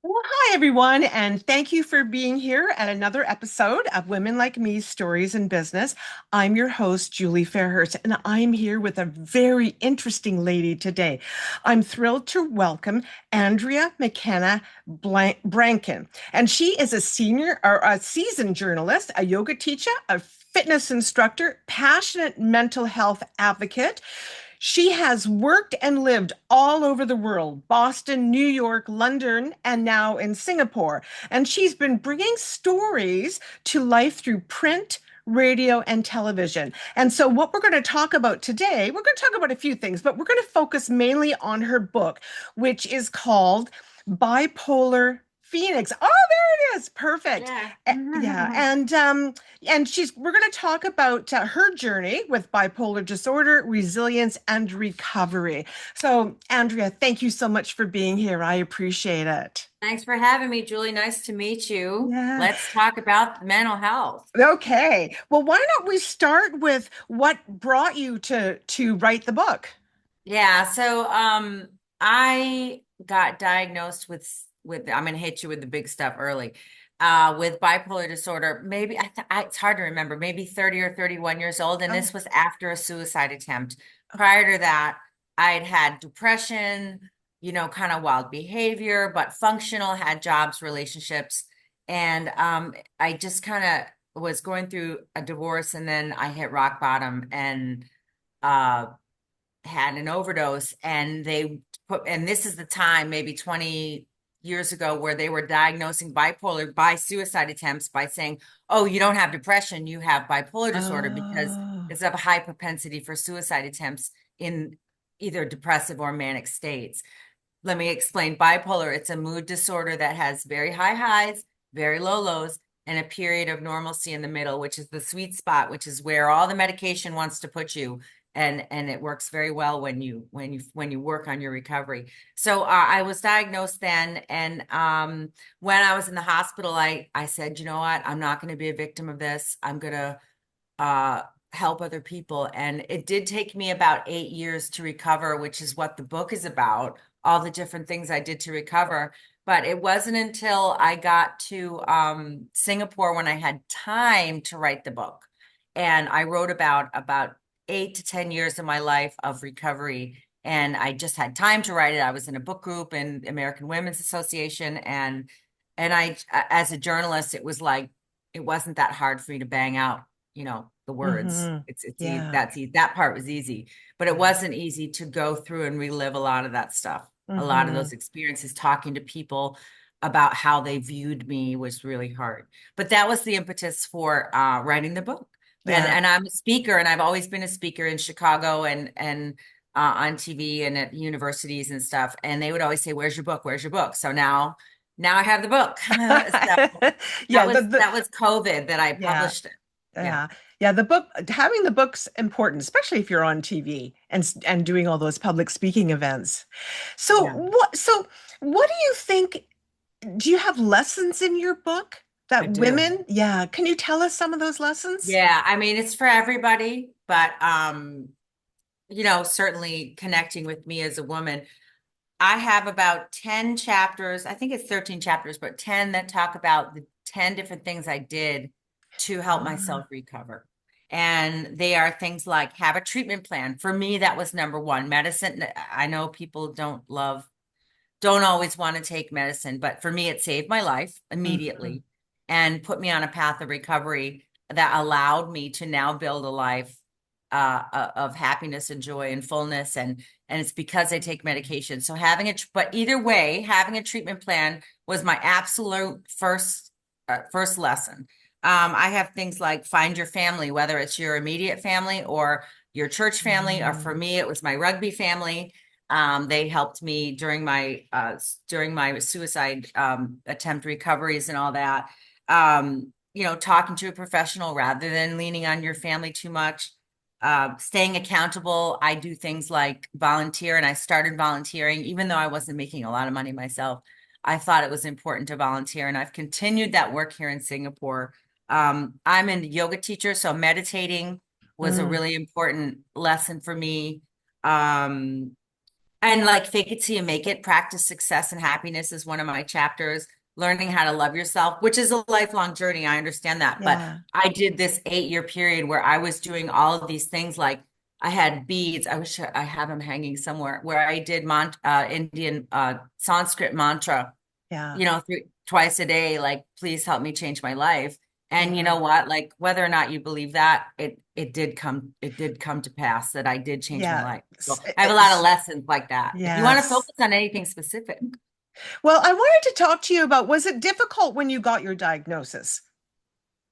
Well, hi, everyone, and thank you for being here at another episode of Women Like Me Stories in Business. I'm your host, Julie Fairhurst, and I'm here with a very interesting lady today. I'm thrilled to welcome Andrea McKenna Brankin, and she is a senior or a seasoned journalist, a yoga teacher, a fitness instructor, passionate mental health advocate. She has worked and lived all over the world, Boston, New York, London, and now in Singapore. And she's been bringing stories to life through print, radio, and television. And so, what we're going to talk about today, we're going to talk about a few things, but we're going to focus mainly on her book, which is called Bipolar Phoenix. Oh, there it is. Perfect. Yeah. Yeah, and she's we're going to talk about her journey with bipolar disorder, resilience, and recovery. So, Andrea, thank you so much for being here. I appreciate it. Thanks for having me, Julie. Nice to meet you. Yeah. Let's talk about mental health. Okay. Well, why don't we start with what brought you to write the book? Yeah, I got diagnosed with I'm gonna hit you with the big stuff early. With bipolar disorder, maybe it's hard to remember, maybe 30 or 31 years old, and Oh, this was after a suicide attempt. Prior to that, I'd had depression, kind of wild behavior, but functional, had jobs, relationships, and I just kind of was going through a divorce, and then I hit rock bottom and uh had an overdose, and and this is the time, maybe 20 years ago, where they were diagnosing bipolar by suicide attempts by saying, oh, you don't have depression, you have bipolar disorder, because oh, it's a high propensity for suicide attempts in either depressive or manic states. Let me explain. Bipolar, it's a mood disorder that has very high highs, very low lows, and a period of normalcy in the middle, which is the sweet spot, which is where all the medication wants to put you. And it works very well when you work on your recovery. So I was diagnosed then, and when I was in the hospital, I said, you know what, I'm not going to be a victim of this. I'm going to uh, help other people. And it did take me about 8 years to recover, which is what the book is about, all the different things I did to recover. But it wasn't until I got to Singapore when I had time to write the book. And I wrote about 8 to 10 years of my life of recovery. And I just had time to write it. I was in a book group in American Women's Association, and as a journalist, it was like it wasn't that hard for me to bang out, the words. hmm, It's easy. yeah, That part was easy, but it yeah, wasn't easy to go through and relive a lot of that stuff. A lot of hmm, those experiences, talking to people about how they viewed me, was really hard. But that was the impetus for writing the book. And yeah. and I'm a speaker, and I've always been a speaker in Chicago and on TV and at universities and stuff. And they would always say, "Where's your book? Where's your book?" So now I have the book. So Yeah, that was COVID that I yeah. published it. Yeah. Yeah. Yeah, the book, having the book's important, especially if you're on TV and doing all those public speaking events. Yeah, So what do you think, do you have lessons in your book I that do. women, yeah, can you tell us some of those lessons? Yeah, I mean, it's for everybody, but certainly connecting with me as a woman. I have about 10 chapters. I think it's 13 chapters, but 10 that talk about the 10 different things I did to help myself Ah, recover. And they are things like have a treatment plan. For me, that was number one. Medicine, I know people don't always want to take medicine, but for me, it saved my life mhm, immediately and put me on a path of recovery that allowed me to now build a life of happiness and joy and fullness. And it's because I take medication. So but either way, having a treatment plan was my absolute first lesson. I have things like find your family, whether it's your immediate family or your church family, or for mhm, me, it was my rugby family. They helped me during my suicide attempt recoveries and all that. Talking to a professional rather than leaning on your family too much. Staying accountable. I do things like volunteer, and I started volunteering even though I wasn't making a lot of money myself. I thought it was important to volunteer, and I've continued that work here in Singapore. I'm a yoga teacher, so meditating was a mm, really important lesson for me. Um, And like fake it till you make it, practice success and happiness is one of my chapters. Learning how to love yourself, which is a lifelong journey. I understand that. But Yeah. I did this 8-year period where I was doing all of these things. Like I had beads. I wish I have them hanging somewhere where I did Indian Sanskrit mantra, Yeah. twice a day, like, please help me change my life. And you Yeah. know what? Like whether or not you believe that, it did come to pass that I did change my Yeah. life. So I have a lot of lessons like that. If you want to Yes. focus on anything specific. Well, I wanted to talk to you about, was it difficult when you got your diagnosis?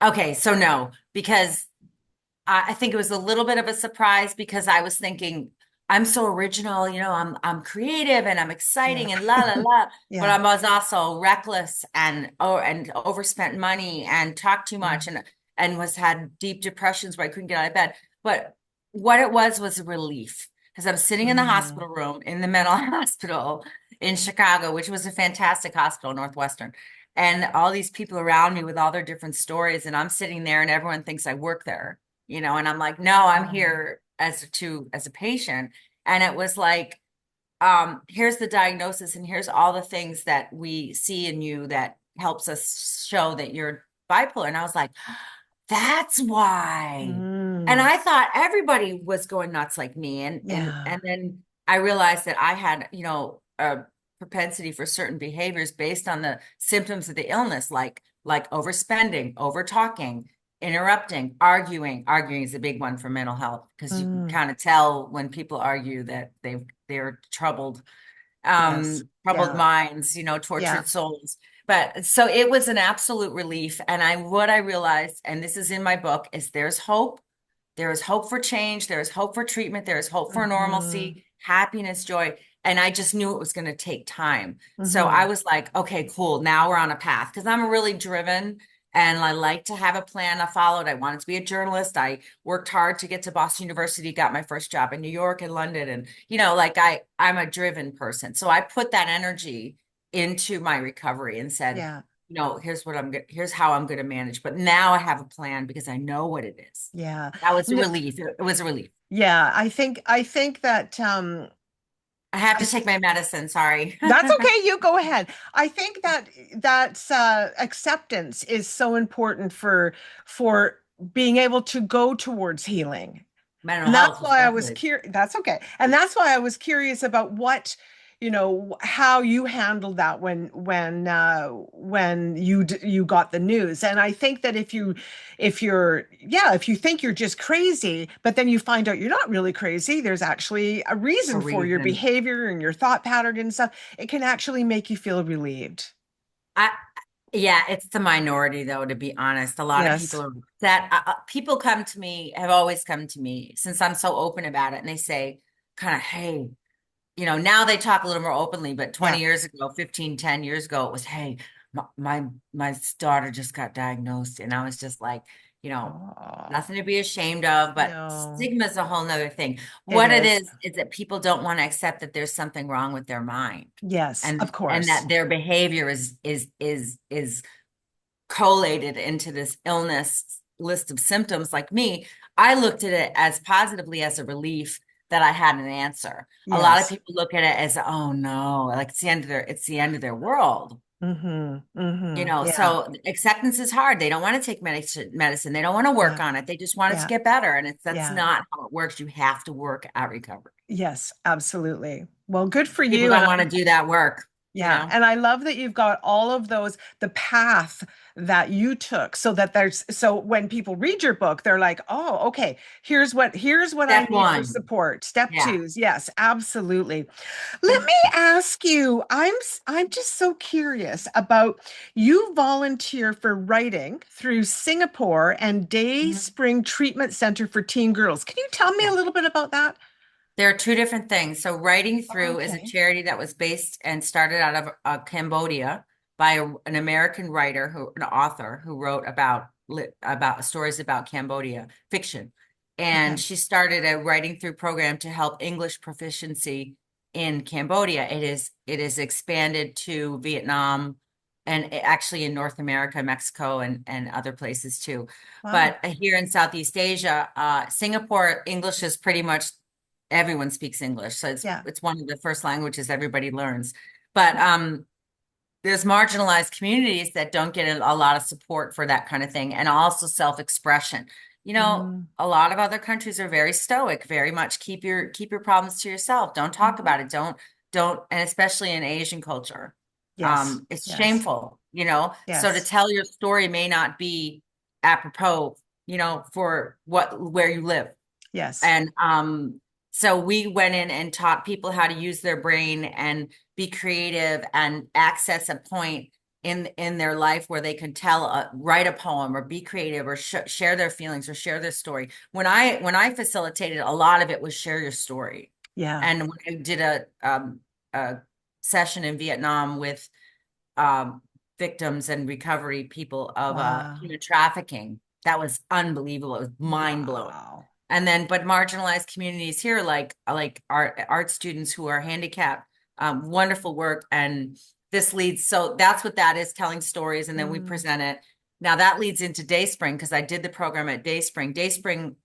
Okay, so no, because I think it was a little bit of a surprise because I was thinking I'm so original, I'm creative and I'm Yeah. exciting and la la la, but Yeah. I was also reckless and overspent money and talked too Yeah. much and was had deep depressions where I couldn't get out of bed. But what it was a relief because I'm sitting in the Mm. hospital room in the mental hospital in Chicago, which was a fantastic hospital, Northwestern. And all these people around me with all their different stories, and I'm sitting there, and everyone thinks I work there, and I'm like, no, I'm Yeah. here as a patient. And it was like, here's the diagnosis and here's all the things that we see in you that helps us show that you're bipolar. And I was like, that's why. And Mm. I thought everybody was going nuts like me. And Yeah. then I realized that I had, a propensity for certain behaviors based on the symptoms of the illness, like overspending, over talking, interrupting, arguing. Arguing is a big one for mental health because you can Mm. kind of tell when people argue that they're Yes. troubled Yeah. minds, Yeah. tortured souls. But so it was an absolute relief. And what I realized, and this is in my book, is there's hope. There is hope for change. There is hope for treatment. There is hope for Hmm. normalcy, happiness, joy. And I just knew it was going to take time. So I Hmm. was like, okay, cool. Now we're on a path because I'm really driven and I like to have a plan I followed. I wanted to be a journalist. I worked hard to get to Boston University, got my first job in New York and London. And, like I'm a driven person. So I put that energy into my recovery and said, Yeah. here's how I'm going to manage. But now I have a plan because I know what it is. Yeah. That was a N- relief. It was a relief. Yeah. I think that I have I to take my medicine. Sorry. that's okay. You go ahead. I think that acceptance is so important for being able to go towards healing. Mental And that's health, why I was especially. curious. That's okay. And that's why I was curious about how you handled that when you got the news. And I think that if you think you're just crazy, but then you find out you're not really crazy, there's actually a A reason for your reason. behavior and your thought pattern and stuff. It can actually make you feel relieved. I, yeah, it's the minority though, to be honest. A lot of people Yes. are that people come to me, have always come to me since I'm so open about it. And they say kind of, hey, now they talk a little more openly, but 20 Yeah. years ago, 15, 10 years ago, it was, hey, my daughter just got diagnosed. And I was just like, you know, Oh, nothing to be ashamed of, but no, stigma is a whole nother thing. it What it is. is that people don't want to accept that there's something wrong with their mind Yes, of and course. that their behavior is collated into this illness list of symptoms. Like me, I looked at it as positively as a relief that I had an answer. A lot of Yes. people look at it as, oh no, like it's the end of their world. Mm-hmm. Mm-hmm. Yeah. So acceptance is hard. They don't want to take medicine. They don't want to work Yeah. on it. They just want it to Yeah. get better. And that's Yeah. not how it works. You have to work at recovery. Yes, absolutely. Well, good for People you. don't want to do that work, you Yeah, know? and I love that you've got all of those, the path that you took so that so when people read your book, they're like, "Oh, okay, here's what I Step need for one. support." Step Yeah. twos. Yes, absolutely. Let me ask you, I'm just so curious about you volunteer for writing through Singapore and Day Mhm. Spring Treatment Center for Teen Girls. Can you tell me a Yeah. little bit about that? There are two different things. So, Writing Through is a Okay. charity that was based and started out of Cambodia by an American writer, an author who wrote about stories about Cambodia, fiction. And Okay. she started a Writing Through program to help English proficiency in Cambodia. It is expanded to Vietnam and actually in North America, Mexico, and other places too. Wow. But here in Southeast Asia, Singapore, English is pretty much everyone speaks English. So Yeah. it's one of the first languages everybody learns. But there's marginalized communities that don't get a lot of support for that kind of thing, and also self-expression. Mm, A lot of other countries are very stoic, very much keep your problems to yourself. Don't talk mhm. about it. Don't, and especially in Asian culture, Yes. it's Yes. shameful, So to Yes. tell your story may not be apropos, for where you live. Yes. And so we went in and taught people how to use their brain and be creative and access a point in their life where they can write a poem or be creative or share their feelings or share their story. When I facilitated, a lot of it was share your story. Yeah. And when I did a session in Vietnam with um, victims and recovery people of Wow. human trafficking, that was unbelievable. It was mind blowing. Wow. And then, but marginalized communities here, like art students who are handicapped, wonderful work. And this leads, so that's what that is, telling stories, and then we Mm, present it. Now that leads into Dayspring, because I did the program at Dayspring. Dayspring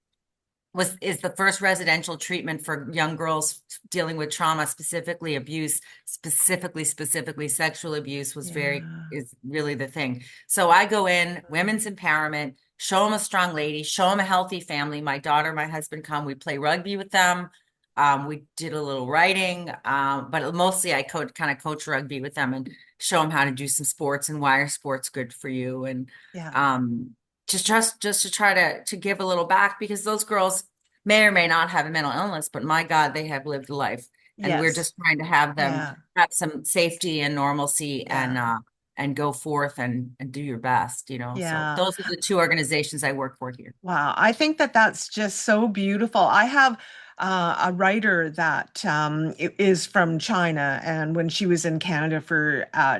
is the first residential treatment for young girls dealing with trauma, specifically abuse, specifically sexual abuse yeah. is really the thing. So I go in, women's empowerment, show them a strong lady, show them a healthy family. My daughter, my husband come, we play rugby with them. We did a little writing, but mostly I kind of coach rugby with them and show them how to do some sports and why are sports good for you. And Yeah. um, just to try to give a little back, because those girls may or may not have a mental illness, but my God, they have lived a life, and we're Yes. just trying to have them Yeah. have some safety and normalcy Yeah. and go forth and do your best, So Yeah. those are the two organizations I work for here. Wow, I think that that's just so beautiful. I have a writer that is from China, and when she was in Canada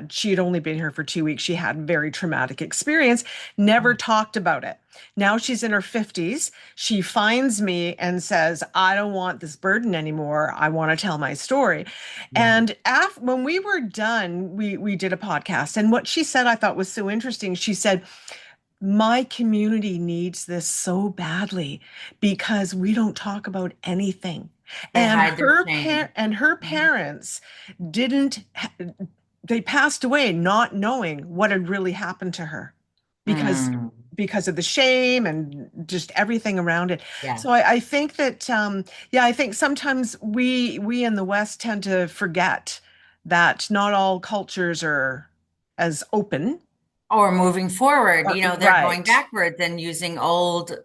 she had only been here for 2 weeks. She had a very traumatic experience, never Oh, talked about it. Now she's in her 50s. She finds me and says, I don't want this burden anymore. I want to tell my story. yeah. And when we were done, we did a podcast, and what she said I thought was so interesting. She said, my community needs this so badly because we don't talk about anything. They And hide their shame. her Mhm. parents didn't they passed away not knowing what had really happened to her because Mm, of the shame and just everything around it. yeah. So I think that yeah, I think sometimes we in the West tend to forget that not all cultures are as open. Or moving forward, Or, they're going right. backwards and using old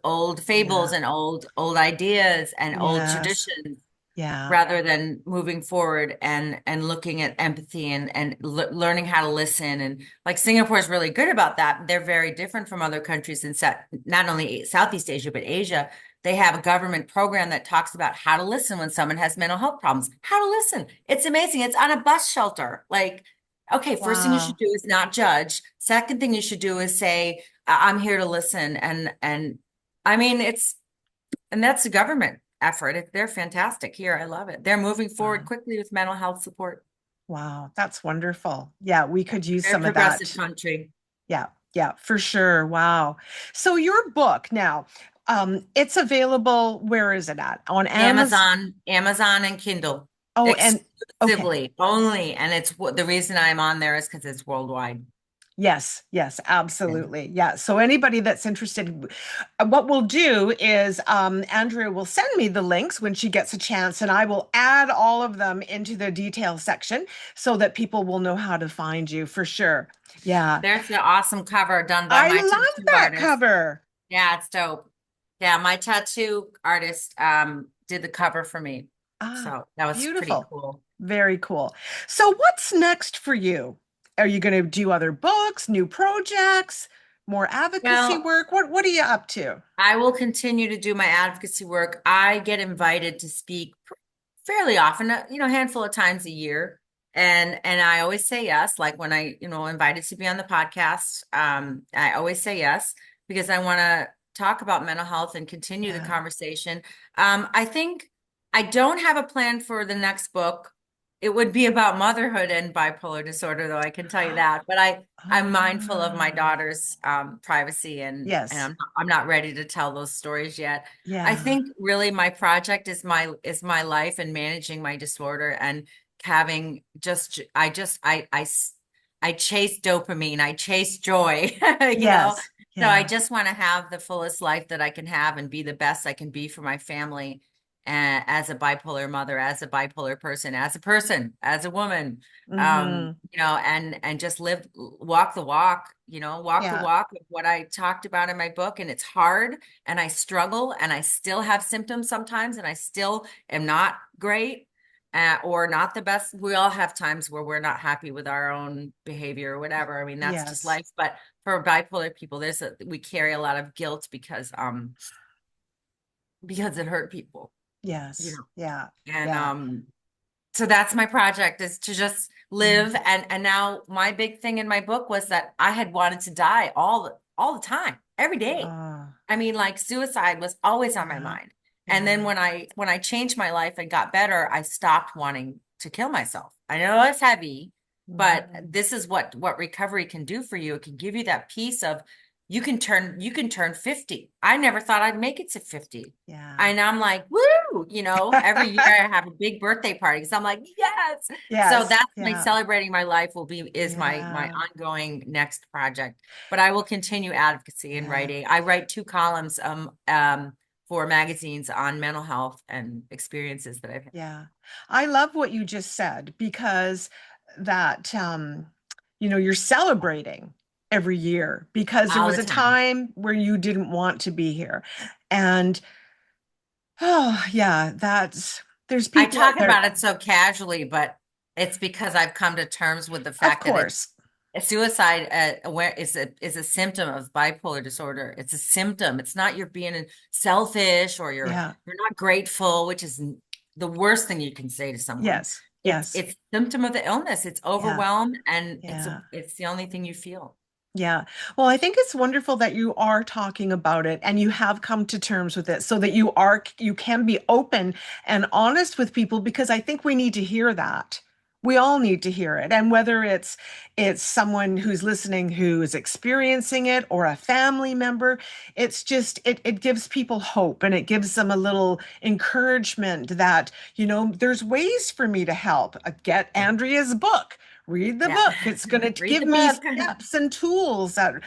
fables Yeah. and old ideas and old Yes. traditions, Yeah. rather than moving forward and looking at empathy and learning how to listen. And like Singapore is really good about that. They're very different from other countries in not only Southeast Asia but Asia. They have a government program that talks about how to listen when someone has mental health problems. How to listen. It's amazing. It's on a bus shelter. Like, okay, first thing you should Wow. do is not judge. Second thing you should do is say, I'm here to listen." And I mean, and that's a government effort. They're fantastic here. I love it. They're moving forward Wow. quickly with mental health support. Wow. That's wonderful. Yeah, we could use Very some of progressive that. country. Yeah. Yeah, for sure. Wow. So your book now, it's available. Where is it at? On Amazon? Amazon and Kindle Oh, and okay. exclusively only. And the reason I'm on there is because it's worldwide. Yes, yes, Yeah. absolutely. Yeah. So anybody that's interested, what we'll do is Andrea will send me the links when she gets a chance, and I will add all of them into the detail section so that people will know how to find you for sure. Yeah. There's the awesome cover done by I my love tattoo that artist. cover. Yeah, it's dope. Yeah, my tattoo artist did the cover for me. Ah, So that was pretty beautiful. cool. Very cool. So what's next for you? Are you going to do other books, new projects, more advocacy Well, work? What are you up to? I will continue to do my advocacy work. I get invited to speak fairly often, a handful of times a year. And I always say yes. Like when I, invited to be on the podcast, I always say yes because I want to talk about mental health and continue the Yeah. conversation. I think I don't have a plan for the next book. it would be about motherhood and bipolar disorder, though, I can tell you that. But I'm mindful of my Ah, daughter's privacy, and yes. I'm not ready to tell those stories yet. I Yeah. think really my project is my life and managing my disorder and having I chase dopamine, I chase joy, you know. Yes. So I Yeah. just want to have the fullest life that I can have and be the best I can be for my family as a bipolar mother, as a bipolar person, as a woman, Mm-hmm. and just walk the walk, walk the Yeah. walk of what I talked about in my book. And it's hard, and I struggle, and I still have symptoms sometimes, and I still am not great. Or not the best. We all have times where we're not happy with our own behavior or whatever. I mean, that's just Yes. life. But for bipolar people, we carry a lot of guilt because it hurt people, you Yes. know. Yeah. And Yeah. so that's my project, is to just Mm. live. And now my big thing in my book was that I had wanted to die all the time, every day. Ah, I mean, like, suicide was always on my yeah. mind. And then Yeah. when I changed my life and got better, I stopped wanting to kill myself. I know it's heavy, but Mhm. this is what recovery can do for you. It can give you that piece of you can turn 50. I never thought I'd make it to 50. Yeah. And I'm like, woo, every year I have a big birthday party because I'm like, yes. So Yes. that's my Yeah. celebrating my life is my Yeah. ongoing next project. But I will continue advocacy and Yeah. writing. I write 2 columns for magazines on mental health and experiences that I've had Yeah. I love what you just said because that you're celebrating every year because there all was the a time. time where you didn't want to be here. And oh, yeah, there's I people out talk there, about it so casually, but it's because I've come to terms with the of fact that course. suicide aware is a symptom of bipolar disorder. It's a symptom. It's not you're being selfish or Yeah. you're not grateful, which is the worst thing you can say to someone. Yes. It's Yes. it's symptom of the illness. It's Yeah. overwhelmed, and Yeah. it's the only thing you feel. Yeah. Well, I think it's wonderful that you are talking about it and you have come to terms with it so that you can be open and honest with people because I think we need to hear that. We all need to hear it. And whether it's someone who's listening who is experiencing it or a family member, it's just it gives people hope and it gives them a little encouragement that, there's ways for me to help. Get Yeah. Andrea's book. Read the Yeah. book. It's going to Read give the me book. steps and tools that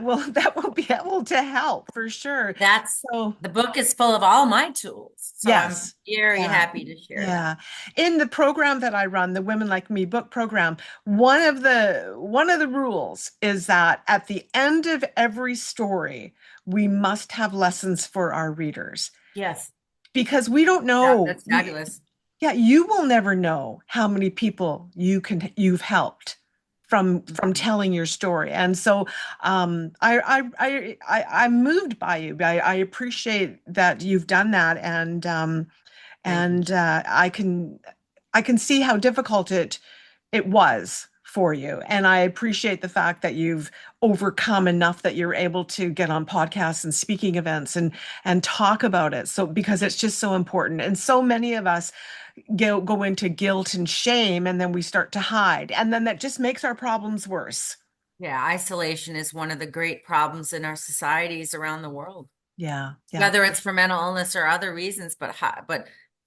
will that will be able to help for sure. That's So, the book is full of all my tools. So I'm yes. very Yeah. happy to share that. Yeah. In the program that I run, the Women Like Me book program, one of the rules is that at the end of every story, we must have lessons for our readers Yes. because we don't Yeah, know. that's fabulous. Yeah, you will never know how many people you've helped from Mhm. telling your story. And so I'm moved by you. I appreciate that you've done that Thank you. and I can see how difficult it was for you. And I appreciate the fact that you've overcome enough that you're able to get on podcasts and speaking events and talk about it. So because it's just so important. And so many of us go into guilt and shame and then we start to hide. And then that just makes our problems worse. Yeah, isolation is one of the great problems in our societies around the world, Yeah, yeah. whether it's for mental illness or other reasons. But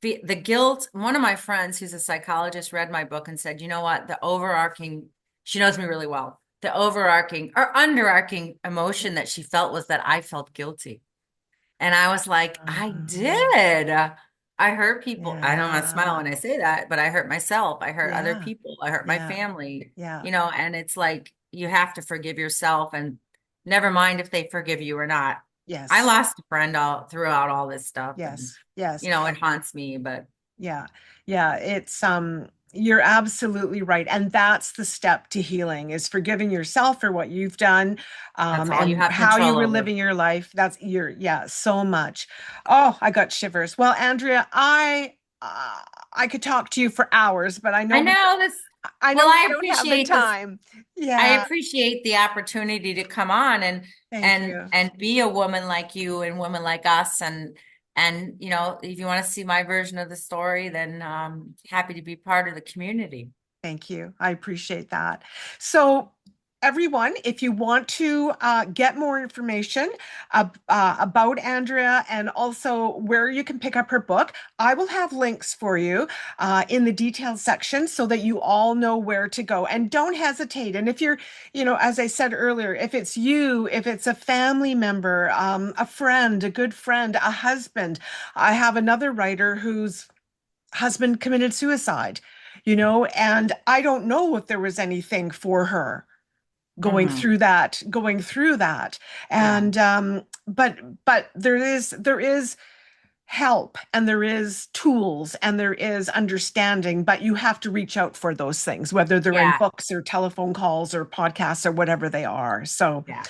the guilt. One of my friends, who's a psychologist, read my book and said, "You know what? She knows me really well. The overarching or underarching emotion that she felt was that I felt guilty." And I was like, I Um, did. I hurt people. I don't want to smile yeah, when I say that, but I hurt myself. I hurt other yeah, people. I hurt my yeah, family, yeah. and it's like you have to forgive yourself, and never mind if they forgive you or not. I Yes, lost a friend all throughout all this stuff, and yes, yes. it haunts me, but Yeah. Yeah, you're absolutely right. And that's the step to healing is forgiving yourself for what you've done, that's all you and have how you control were over. living your life. Yeah, so much. Oh, I got shivers. Well, Andrea, I could talk to you for hours, but I know this. I Well, know we don't have the time. I Yeah, appreciate the opportunity to come on thank and you. and be a woman like you and women like us, And, if you want to see my version of the story, then happy to be part of the community. Thank you. I appreciate that. So, everyone, if you want to get more information about Andrea and also where you can pick up her book, I will have links for you in the details section so that you all know where to go. And don't hesitate. And if you're, as I said earlier, if it's you, if it's a family member, a friend, a good friend, a husband, I have another writer whose husband committed suicide, and I don't know if there was anything for her Hmm. going through that. Yeah. And but there is help and there is tools and there is understanding, but you have to reach out for those things, whether they're in Yeah. books or telephone calls or podcasts or whatever they are. So Yeah.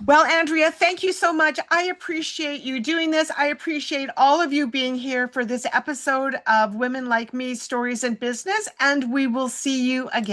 well, Andrea, thank you so much. I appreciate you doing this. I appreciate all of you being here for this episode of Women Like Me Stories in Business, and we will see you again.